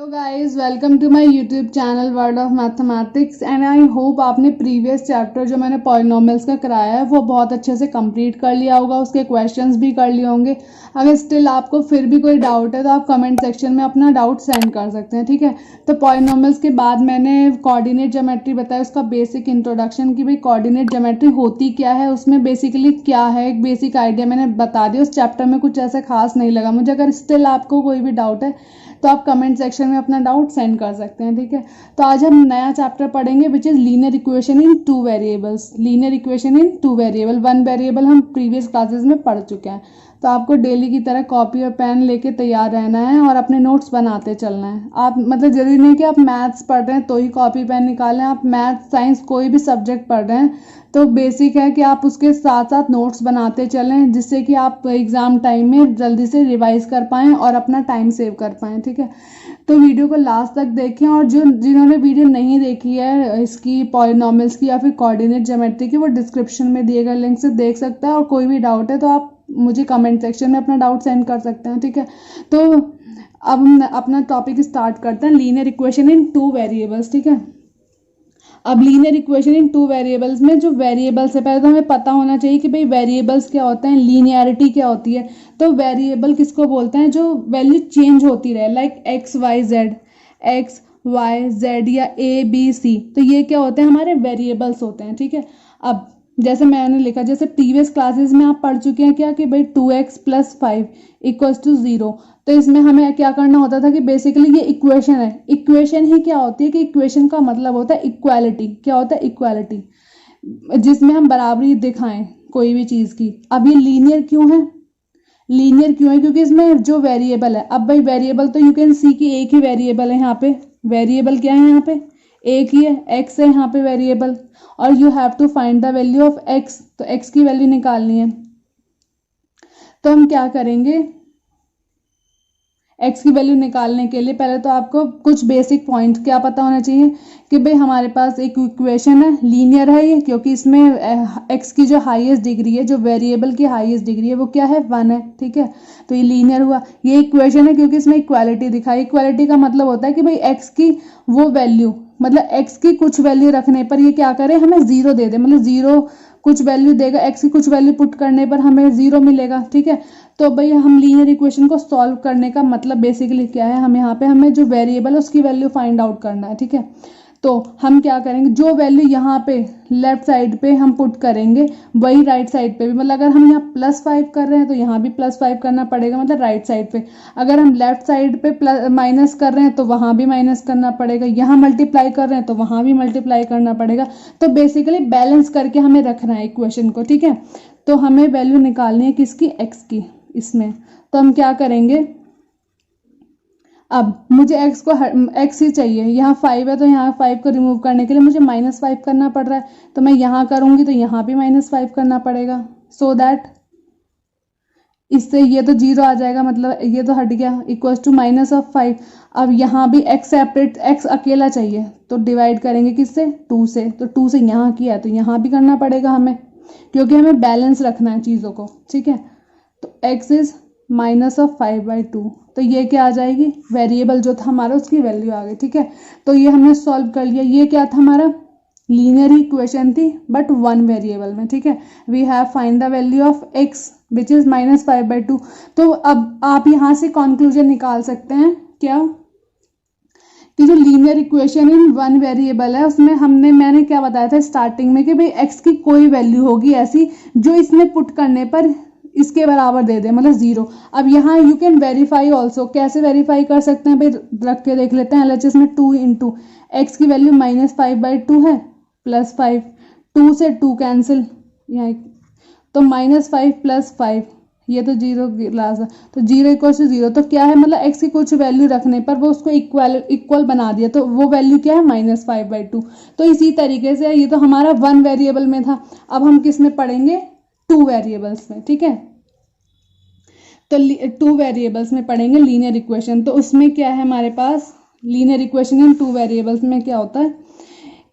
Hello guys, welcome to my YouTube channel word of mathematics and I hope आपने previous chapter जो मैंने polynomials का कराया है वो बहुत अच्छे से कंप्लीट कर लिया होगा, उसके क्वेश्चंस भी कर लिए होंगे। अगर स्टिल आपको फिर भी कोई डाउट है तो आप कमेंट सेक्शन में अपना डाउट सेंड कर सकते हैं, ठीक है। तो पॉलिनोमियल्स के बाद मैंने कोऑर्डिनेट ज्योमेट्री बताया, उसका बेसिक इंट्रोडक्शन कि भाई कोऑर्डिनेट ज्योमेट्री होती क्या है, उसमें बेसिकली क्या है, एक बेसिक आइडिया मैंने बता दिया। उस चैप्टर में कुछ ऐसा खास नहीं लगा मुझे। अगर स्टिल आपको कोई भी डाउट है तो आप कमेंट सेक्शन में अपना डाउट सेंड कर सकते हैं, ठीक है। तो आज हम नया चैप्टर पढ़ेंगे विच is linear equation in two variables. Linear equation in two variable, one variable हम प्रीवियस क्लासेस में पढ़ चुके हैं। तो आपको डेली की तरह कॉपी और पेन लेके तैयार रहना है और अपने नोट्स बनाते चलना है। आप मतलब जरूरी नहीं कि आप मैथ्स पढ़ रहे हैं तो ही कॉपी पेन निकालें। आप मैथ्स साइंस कोई भी सब्जेक्ट पढ़ रहे हैं तो बेसिक है कि आप उसके साथ साथ नोट्स बनाते चलें, जिससे कि आप एग्ज़ाम टाइम में जल्दी से रिवाइज कर पाएँ और अपना टाइम सेव कर पाएँ, ठीक है। तो वीडियो को लास्ट तक देखें और जिन्होंने वीडियो नहीं देखी है इसकी पॉलिनोमियल्स की या फिर कोऑर्डिनेट ज्योमेट्री की, वो डिस्क्रिप्शन में दिए गए लिंक से देख सकता है। और कोई भी डाउट है तो आप मुझे कमेंट सेक्शन में अपना डाउट सेंड कर सकते हैं, ठीक है। तो अब हम अपना टॉपिक स्टार्ट करते हैं, लीनियर इक्वेशन इन टू वेरिएबल्स, ठीक है। अब लीनियर इक्वेशन इन टू वेरिएबल्स में जो वेरिएबल्स है, पहले तो हमें पता होना चाहिए कि भाई वेरिएबल्स क्या होते हैं, लीनियरिटी क्या होती है। तो वेरिएबल किसको बोलते हैं, जो वैल्यू चेंज होती रहे, लाइक एक्स वाई जेड या ए बी सी। तो ये क्या होते हैं, हमारे वेरिएबल्स होते हैं, ठीक है। अब जैसे मैंने लिखा, जैसे प्रीवियस क्लासेस में आप पढ़ चुके हैं क्या कि भाई 2x + 5 = 0। तो इसमें हमें क्या करना होता था कि बेसिकली ये इक्वेशन है। इक्वेशन ही क्या होती है कि इक्वेशन का मतलब होता है इक्वालिटी। क्या होता है, इक्वालिटी, जिसमें हम बराबरी दिखाएं कोई भी चीज़ की। अब ये लीनियर क्यों है, लीनियर क्यों है, क्योंकि इसमें जो वेरिएबल है, अब भाई वेरिएबल तो यू कैन सी कि एक ही वेरिएबल है यहाँ पे। वेरिएबल क्या है यहाँ पे, एक ही है, एक्स है यहाँ पे वेरिएबल। और you have to find the value of X, तो एक्स की वैल्यू निकालनी है। तो हम क्या करेंगे, एक्स की वैल्यू निकालने के लिए पहले तो आपको कुछ बेसिक पॉइंट क्या पता होना चाहिए कि भाई हमारे पास एक इक्वेशन है, लीनियर है ये, क्योंकि इसमें एक्स की जो हाईएस्ट डिग्री है, जो वेरिएबल की हाईएस्ट डिग्री है वो क्या है, 1 है, ठीक है। तो ये लीनियर हुआ। ये इक्वेशन है क्योंकि इसमें इक्वालिटी दिखाई। इक्वालिटी का मतलब होता है कि भाई एक्स की वो वैल्यू, मतलब एक्स की कुछ वैल्यू रखने पर ये क्या करे, हमें जीरो दे दे, मतलब जीरो कुछ वैल्यू देगा, एक्स की कुछ वैल्यू पुट करने पर हमें जीरो मिलेगा, ठीक है। तो भाई हम लीनियर इक्वेशन को सॉल्व करने का मतलब बेसिकली क्या है, हम यहाँ पे हमें जो वेरिएबल है उसकी वैल्यू फाइंड आउट करना है, ठीक है। तो हम क्या करेंगे, जो वैल्यू यहाँ पे लेफ्ट साइड पे हम पुट करेंगे वही राइट साइड पे भी, मतलब अगर हम यहाँ +5 कर रहे हैं तो यहाँ भी +5 करना पड़ेगा, मतलब राइट साइड पे। अगर हम लेफ्ट साइड पे माइनस कर रहे हैं तो वहाँ भी माइनस करना पड़ेगा, यहाँ मल्टीप्लाई कर रहे हैं तो वहाँ भी मल्टीप्लाई करना पड़ेगा। तो बेसिकली बैलेंस करके हमें रखना है इक्वेशन को, ठीक है। तो हमें वैल्यू निकालनी है किसकी, एक्स की इसमें। तो हम क्या करेंगे, अब मुझे एक्स ही चाहिए, यहाँ 5 है तो यहाँ 5 को रिमूव करने के लिए मुझे -5 करना पड़ रहा है। तो मैं यहाँ करूँगी तो यहाँ भी -5 करना पड़ेगा, सो दैट इससे ये तो 0 आ जाएगा, मतलब ये तो हट गया, = -5। अब यहाँ भी एक्स सेपरेट, एक्स अकेला चाहिए तो डिवाइड करेंगे किससे, 2 से। तो 2 से यहाँ किया तो यहाँ भी करना पड़ेगा हमें, क्योंकि हमें बैलेंस रखना है चीज़ों को, ठीक है। तो x इज -5/2। तो ये क्या आ जाएगी, वेरिएबल जो था हमारा उसकी वैल्यू आ गई, ठीक है। तो ये हमने सॉल्व कर लिया। ये क्या था, हमारा लीनियर इक्वेशन थी बट वन वेरिएबल में, ठीक है। We have find the value of x which is -5/2। तो अब आप यहाँ से कंक्लूजन निकाल सकते हैं क्या, कि जो linear equation in one variable है उसमें मैंने क्या बताया था स्टार्टिंग में कि भाई x की कोई वैल्यू होगी ऐसी जो इसमें पुट करने पर इसके बराबर दे दे, मतलब 0। अब यहाँ यू कैन वेरीफाई ऑल्सो, कैसे वेरीफाई कर सकते हैं भाई, रख के देख लेते हैं LHS में। 2 × x की वैल्यू -5/2 है, +5, 2 से 2 कैंसिल यहाँ, तो -5 + 5, ये तो 0 लास्ट, तो 0 = 0। तो क्या है, मतलब x की कुछ वैल्यू रखने पर वो उसको इक्वल बना दिया, तो वो वैल्यू क्या है, -5/2। तो इसी तरीके से ये तो हमारा वन वेरिएबल में था। अब हम किस में पढ़ेंगे, 2 वेरिएबल्स में, ठीक है। तो 2 वेरिएबल्स में पढ़ेंगे लीनियर इक्वेशन। तो उसमें क्या है हमारे पास, लीनियर इक्वेशन इन 2 वेरिएबल्स में क्या होता है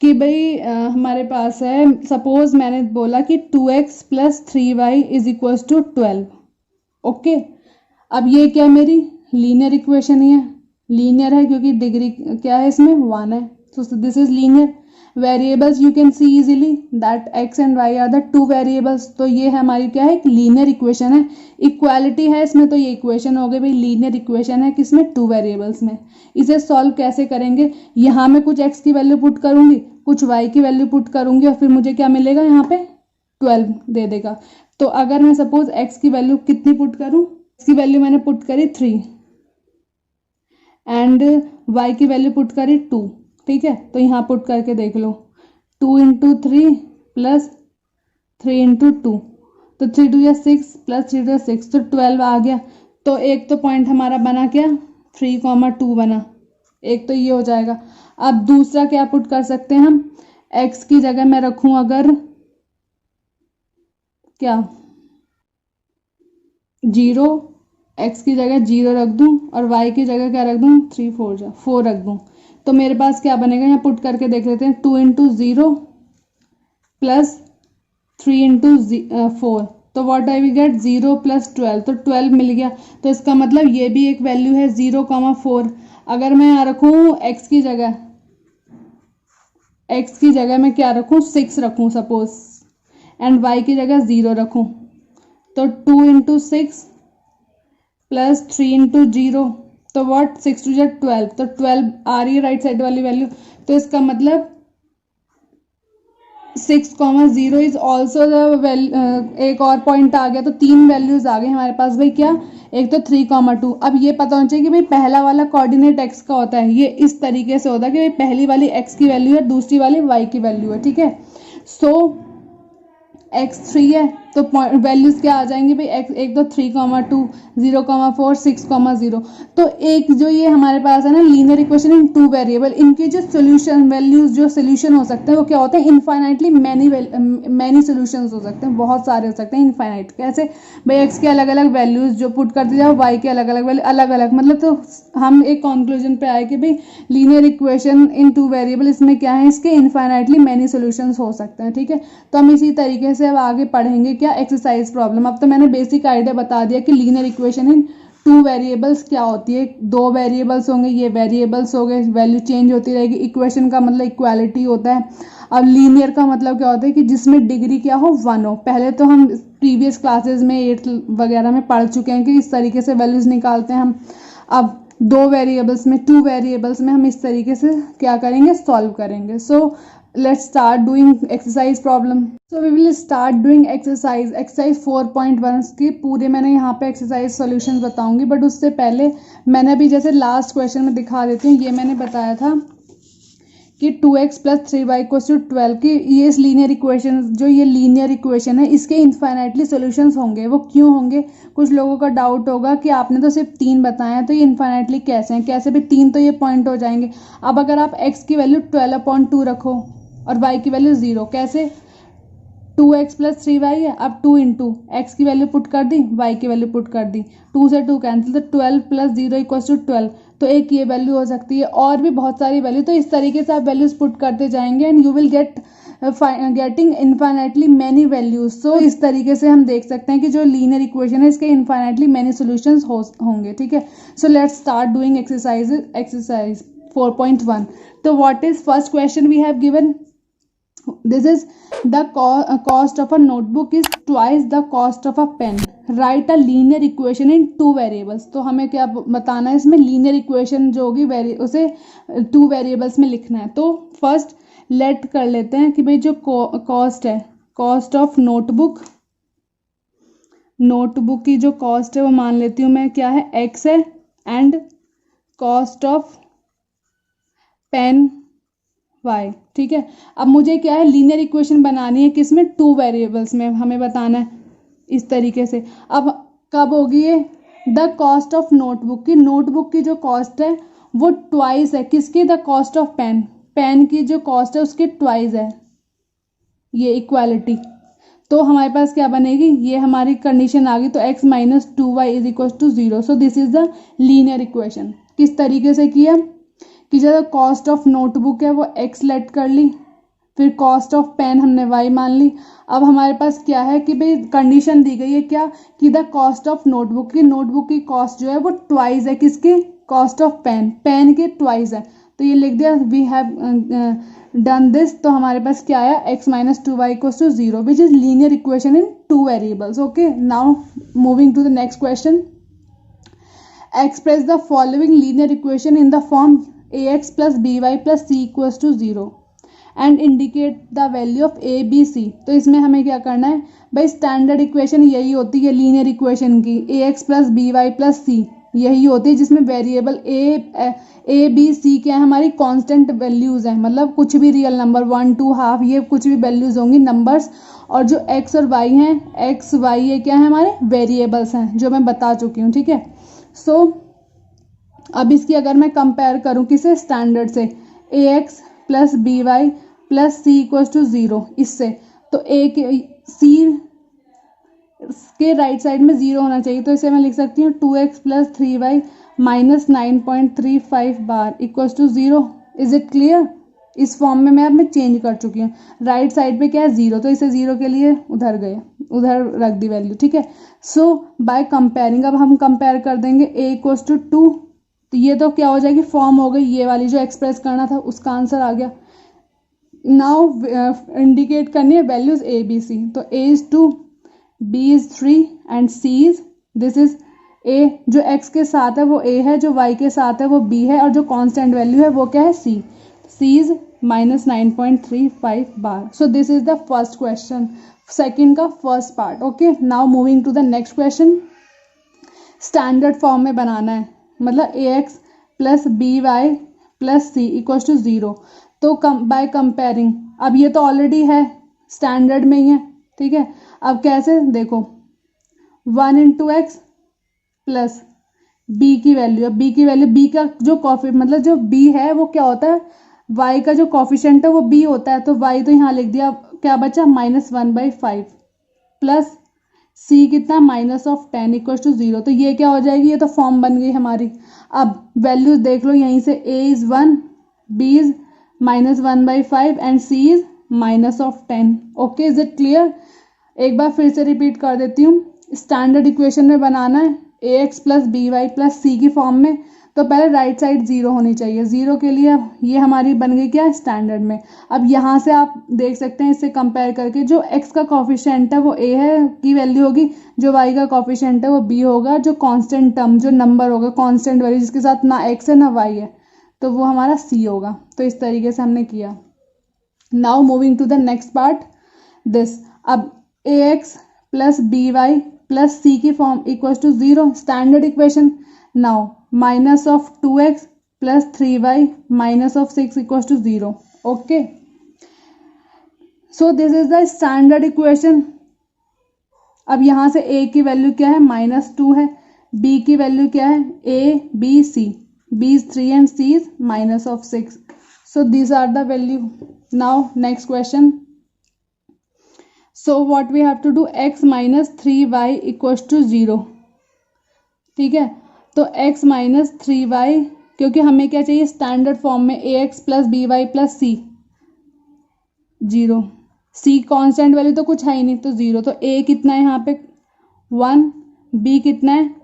कि भाई हमारे पास है, सपोज मैंने बोला कि 2x + 3y = 12, ओके। अब ये क्या मेरी लीनियर इक्वेशन ही है, लीनियर है क्योंकि डिग्री क्या है इसमें 1 है, so this is linear. Variables you can see easily that x and y are the two variables. तो ये है हमारी क्या है, एक लीनियर इक्वेशन है. इक्वालिटी है इसमें, तो ये इक्वेशन हो गई भाई लीनियर इक्वेशन है किसमें, टू वेरिएबल्स में. इसे सॉल्व कैसे करेंगे, यहाँ मैं कुछ x की वैल्यू पुट करूंगी, कुछ y की वैल्यू पुट करूंगी और फिर मुझे क्या मिलेगा, यहाँ पे 12 दे देगा. तो अगर मैं सपोज x की वैल्यू कितनी पुट करूं, x की वैल्यू मैंने पुट करी 3 एंड y की वैल्यू पुट करी 2. ठीक है, तो यहाँ पुट करके देख लो, 2 इंटू 3 प्लस 3 इंटू 2, तो 3 2 या 6 प्लस 3 2 6, तो 12 आ गया. तो एक तो पॉइंट हमारा बना क्या, 3,2 बना, एक तो ये हो जाएगा. अब दूसरा क्या पुट कर सकते हैं हम, x की जगह मैं रखूं अगर क्या 0, x की जगह 0 रख दूं और y की जगह क्या रख दूं, 3 4 रख दूं, तो मेरे पास क्या बनेगा, यहाँ पुट करके देख लेते हैं. 2 इंटू 0 प्लस 3 इंटू 4, तो what I will get 0 plus 12, तो 12 मिल गया. तो इसका मतलब ये भी एक वैल्यू है 0,4. अगर मैं यहाँ रखूँ x की जगह मैं क्या रखूँ, 6 रखूँ सपोज, एंड y की जगह 0 रखूँ, तो 2 इंटू 6 प्लस 3 इंटू 0, तो व्हाट 6 टू 12, तो 12 आ रही है राइट साइड वाली वैल्यू. तो इसका मतलब 6,0 इज ऑल्सो द एक और पॉइंट आ गया, तो 3 वैल्यूज आ गई हमारे पास भाई. क्या, एक तो 3,2. अब ये पता होना चाहिए कि भाई पहला वाला कोऑर्डिनेट x का होता है, ये इस तरीके से होता है कि भाई पहली वाली x की वैल्यू है, दूसरी वाली y की वैल्यू है. ठीक है, सो x3 है तो वैल्यूज क्या आ जाएंगे भाई, x एक तो 3,2 0,4 6,0. तो एक जो ये हमारे पास है ना लीनियर इक्वेशन इन टू वेरिएबल, इनके जो सोल्यूशन वैल्यूज जो सोल्यूशन हो सकते हैं वो क्या होते हैं, इनफाइनाइटली मैनी सोल्यूशंस हो सकते हैं, बहुत सारे हो सकते हैं इनफाइनाइट. कैसे भाई, x के अलग अलग वैल्यूज जो पुट कर दी जाए, y के अलग अलग वैल्यू अलग अलग, मतलब तो हम एक कंक्लूजन पे आए कि भाई लीनियर इक्वेशन इन टू वेरिएबल, इसमें क्या है, इसके इनफाइनाइटली मैनी सोल्यूशंस हो सकते हैं. ठीक है, तो हम इसी तरीके से अब आगे पढ़ेंगे क्या, एक्सरसाइज प्रॉब्लम. अब तो मैंने बेसिक आइडिया बता दिया कि लीनियर इक्वेशन इन टू वेरिएबल्स क्या होती है. 2 वेरिएबल्स होंगे, ये वेरिएबल्स हो गए, वैल्यू चेंज होती रहेगी. इक्वेशन का मतलब इक्वालिटी होता है. अब लीनियर का मतलब क्या होता है कि जिसमें डिग्री क्या हो, 1 हो. पहले तो हम प्रीवियस क्लासेस में 8 वगैरह में पढ़ चुके हैं कि इस तरीके से वैल्यूज निकालते हैं हम. अब 2 वेरिएबल्स में, 2 वेरिएबल्स में हम इस तरीके से क्या करेंगे, सॉल्व करेंगे. सो let's start doing exercise problem. So we will start doing exercise 4.1 की पूरे मैंने यहाँ पे एक्सरसाइज सॉल्यूशंस बताऊंगी, बट उससे पहले मैंने अभी जैसे लास्ट क्वेश्चन में दिखा देती हूँ, ये मैंने बताया था कि 2x plus 3y equals to 12 की ये लीनियर इक्वेशन, जो ये लीनियर इक्वेशन है इसके इनफाइनाइटली सॉल्यूशंस होंगे. वो क्यों होंगे, कुछ लोगों का डाउट होगा कि आपने तो सिर्फ 3 बताए हैं, तो ये इनफाइनाइटली कैसे हैं, कैसे भी 3 तो ये पॉइंट हो जाएंगे. अब अगर आप x की वैल्यू 12/2 रखो और y की वैल्यू 0, कैसे, 2x प्लस 3y है, अब 2 इंटू एक्स की वैल्यू पुट कर दी, y की वैल्यू पुट कर दी, 2 से 2 कैंसिल, तो 12 प्लस 0 इक्वल्स टू 12. तो एक ये वैल्यू हो सकती है, और भी बहुत सारी वैल्यू. तो इस तरीके से आप वैल्यूज पुट करते जाएंगे and you will getting infinitely many values. So इस तरीके से हम देख सकते हैं कि जो लीनियर इक्वेशन है इसके इनफाइनाइटली मैनी सोल्यूशंस होंगे. ठीक है, so let's start doing exercise 4.1. तो what is first question we have given, this is the cost of a notebook is twice the cost of a pen. Write a linear equation in 2 variables. तो हमें क्या बताना है इसमें, linear equation जो होगी उसे 2 वेरिएबल्स में लिखना है. तो फर्स्ट लेट कर लेते हैं कि भाई जो कॉस्ट है, कॉस्ट ऑफ नोटबुक की जो कॉस्ट है वो मान लेती हूँ मैं क्या है, x है, and cost of pen y. ठीक है, अब मुझे क्या है, लीनियर इक्वेशन बनानी है किसमें, 2 वेरिएबल्स में हमें बताना है इस तरीके से. अब कब होगी ये, द कॉस्ट ऑफ नोटबुक की जो कॉस्ट है वो ट्वाइस है किसकी, द कॉस्ट ऑफ पेन की जो कॉस्ट है उसकी ट्वाइस है, ये इक्वालिटी. तो हमारे पास क्या बनेगी, ये हमारी कंडीशन आ गई, तो x minus 2y is equal to 0. So this is the linear equation. किस तरीके से किया कि जो कॉस्ट ऑफ नोटबुक है वो x लेट कर ली, फिर कॉस्ट ऑफ पेन हमने y मान ली. अब हमारे पास क्या है कि भाई कंडीशन दी गई है क्या, कि द कॉस्ट ऑफ नोटबुक की कॉस्ट जो है वो ट्वाइस है किसकी, कॉस्ट ऑफ पेन, पेन के ट्वाइस है तो ये लिख दिया वी हैव डन दिस, तो हमारे पास क्या आया x minus 2y equals to 0 which is linear equation in 2 variables. Okay, now moving to the next question. Express the following linear equation in the form ax plus by plus c equals to 0 and indicate the value of a b c. तो इसमें हमें क्या करना है भाई, standard equation यही होती है लीनियर इक्वेशन की, ax plus by plus c यही होती है जिसमें वेरिएबल a b c क्या है, हमारी कांस्टेंट वैल्यूज हैं, मतलब कुछ भी रियल नंबर 1 2 हाफ ये कुछ भी वैल्यूज होंगी नंबर्स, और जो x और y हैं x y ये क्या है हमारे वेरिएबल्स हैं जो मैं बता चुकी हूँ. ठीक है, सो अब इसकी अगर मैं कंपेयर करूं किसे, स्टैंडर्ड से, ax plus by plus C equals to 0 इससे, तो a के c के राइट साइड में 0 होना चाहिए, तो इसे मैं लिख सकती हूँ 2x प्लस 3y माइनस 9.35 बार equals to 0. Is it clear? इस फॉर्म में मैं अब मैं चेंज कर चुकी हूँ. राइट साइड पे क्या है 0, तो इसे 0 के लिए उधर गए, उधर रख दी वैल्यू. ठीक है, सो बाय कंपेयरिंग अब हम कंपेयर कर देंगे a इक्वल्स टू 2, तो ये तो क्या हो जाएगी फॉर्म हो गई, ये वाली जो एक्सप्रेस करना था उसका आंसर आ गया. नाउ इंडिकेट करनी है वैल्यूज a b c, तो a is 2, b is 3 and c is, this is a जो x के साथ है वो a है, जो y के साथ है वो b है, और जो कांस्टेंट वैल्यू है वो क्या है c. c is minus 9.35 bar. So this is the first question, second का first part. Okay, now moving to the next question. Standard form में बनाना है, मतलब ax plus by plus c equals to 0. तो बाय कंपेयरिंग, अब ये तो already है स्टैंडर्ड में ही है. ठीक है, अब कैसे देखो, 1 इंटू एक्स प्लस b की वैल्यू, अब b की वैल्यू, b का जो कॉफी मतलब जो b है वो क्या होता है, y का जो कॉफिशेंट है वो b होता है, तो y तो यहाँ लिख दिया, क्या बचा -1/5 प्लस c कितना -10 इक्वल टू 0. तो ये क्या हो जाएगी, ये तो फॉर्म बन गई हमारी. अब वैल्यूज देख लो यहीं से, a is 1, b is -1/5 and c is -10. Okay, is it clear? एक बार फिर से रिपीट कर देती हूँ. स्टैंडर्ड इक्वेशन में बनाना है ax plus by plus c की फॉर्म में, तो पहले राइट साइड 0 होनी चाहिए. 0 के लिए ये हमारी बन गई क्या, स्टैंडर्ड में. अब यहाँ से आप देख सकते हैं इससे कंपेयर करके, जो x का कॉफिशेंट है वो a है की वैल्यू होगी, जो y का कॉफिशेंट है वो b होगा, जो कांस्टेंट टर्म जो नंबर होगा कांस्टेंट वैल्यू जिसके साथ ना x है ना y है, तो वो हमारा c होगा. तो इस तरीके से हमने किया. Now moving to the next part, this. अब ax plus by plus c की form equals to 0, standard equation. Now minus of 2x plus 3y minus of 6 equals to 0. Okay, so this is the standard equation. अब यहाँ से a की value क्या है, -2 है, b की वैल्यू क्या है, a b c, b is 3 and c is -6. so these are the value. now next question. so what we have to do, x minus 3y equals to 0. ठीक है, तो x माइनस 3y, क्योंकि हमें क्या चाहिए standard form में, ax plus by plus c 0, c constant value तो कुछ है ही नहीं तो 0, तो a कितना है यहाँ पे 1, b कितना है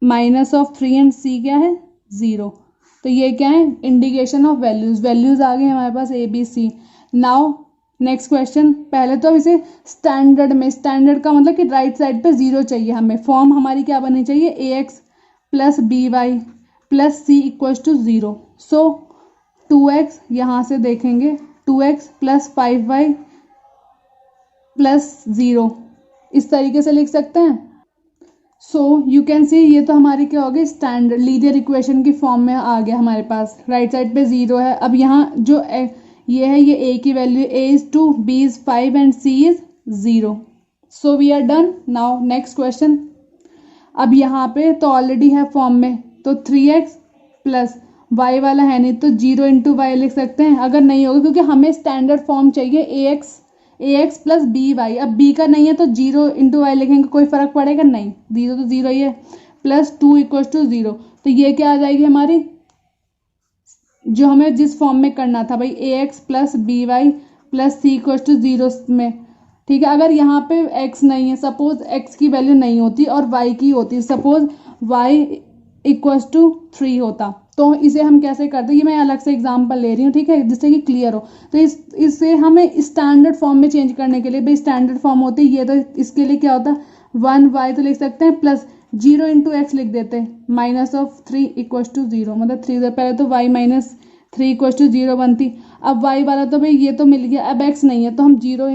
-3 एंड c क्या है 0. तो ये क्या है, इंडिकेशन ऑफ वैल्यूज, वैल्यूज आ गई हमारे पास a b c. Now next question. पहले तो अब इसे स्टैंडर्ड में, स्टैंडर्ड का मतलब कि राइट साइड पे 0 चाहिए हमें. फॉर्म हमारी क्या बननी चाहिए, ax plus by plus c equals to 0. So 2x यहाँ से देखेंगे, 2x प्लस 5y प्लस 0, इस तरीके से लिख सकते हैं. सो यू कैन सी ये तो हमारी क्या होगी, स्टैंडर्ड लीनियर इक्वेशन की फॉर्म में आ गया हमारे पास. राइट साइड पे 0 है. अब यहाँ जो ये है, ये a की value, a is 2, b is 5 and c is 0. So we are done. Now next question. अब यहाँ पे तो ऑलरेडी है फॉर्म में, तो 3x प्लस y वाला है नहीं, तो 0 इंटू वाई लिख सकते हैं. अगर नहीं होगा, क्योंकि हमें स्टैंडर्ड फॉर्म चाहिए ax प्लस by. अब b का नहीं है तो 0 इंटू वाई लिखेंगे, कोई फर्क पड़ेगा नहीं, 0 तो 0 ही है. प्लस 2 इक्वल्स टू 0, तो ये क्या आ जाएगी हमारी, जो हमें जिस फॉर्म में करना था भाई, ax plus by plus c equals to 0 में. ठीक है, अगर यहाँ पे x नहीं है, सपोज x की वैल्यू नहीं होती और y की होती, सपोज y इक्वल्स टू 3 होता। तो इसे हम कैसे करते हैं, ये मैं अलग से एग्जांपल ले रही हूँ, ठीक है, जिससे कि क्लियर हो। तो इसे हमें स्टैंडर्ड फॉर्म में चेंज करने के लिए, भाई स्टैंडर्ड फॉर्म होती है ये, तो इसके लिए क्या होता, 1y तो लिख सकते हैं, प्लस 0 इंटू एक्स लिख देते हैं, माइनस ऑफ 3 इक्वल्स टू 0, मतलब 3 पहले तो y माइनस 3 इक्वल्स टू 0 बनती। अब y वाला तो भाई ये तो मिल गया, अब x नहीं है तो हम 0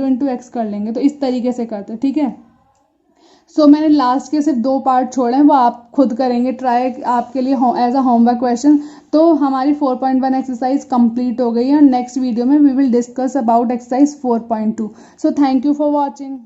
इंटू एक्स कर लेंगे। तो इस तरीके से करते हैं, ठीक है। सो मैंने लास्ट के सिर्फ 2 पार्ट छोड़े हैं, वो आप खुद करेंगे ट्राई, आपके लिए एज अ होमवर्क क्वेश्चन। तो हमारी 4.1 एक्सरसाइज कंप्लीट हो गई है, और नेक्स्ट वीडियो में we will discuss about exercise 4.2। So thank you for watching.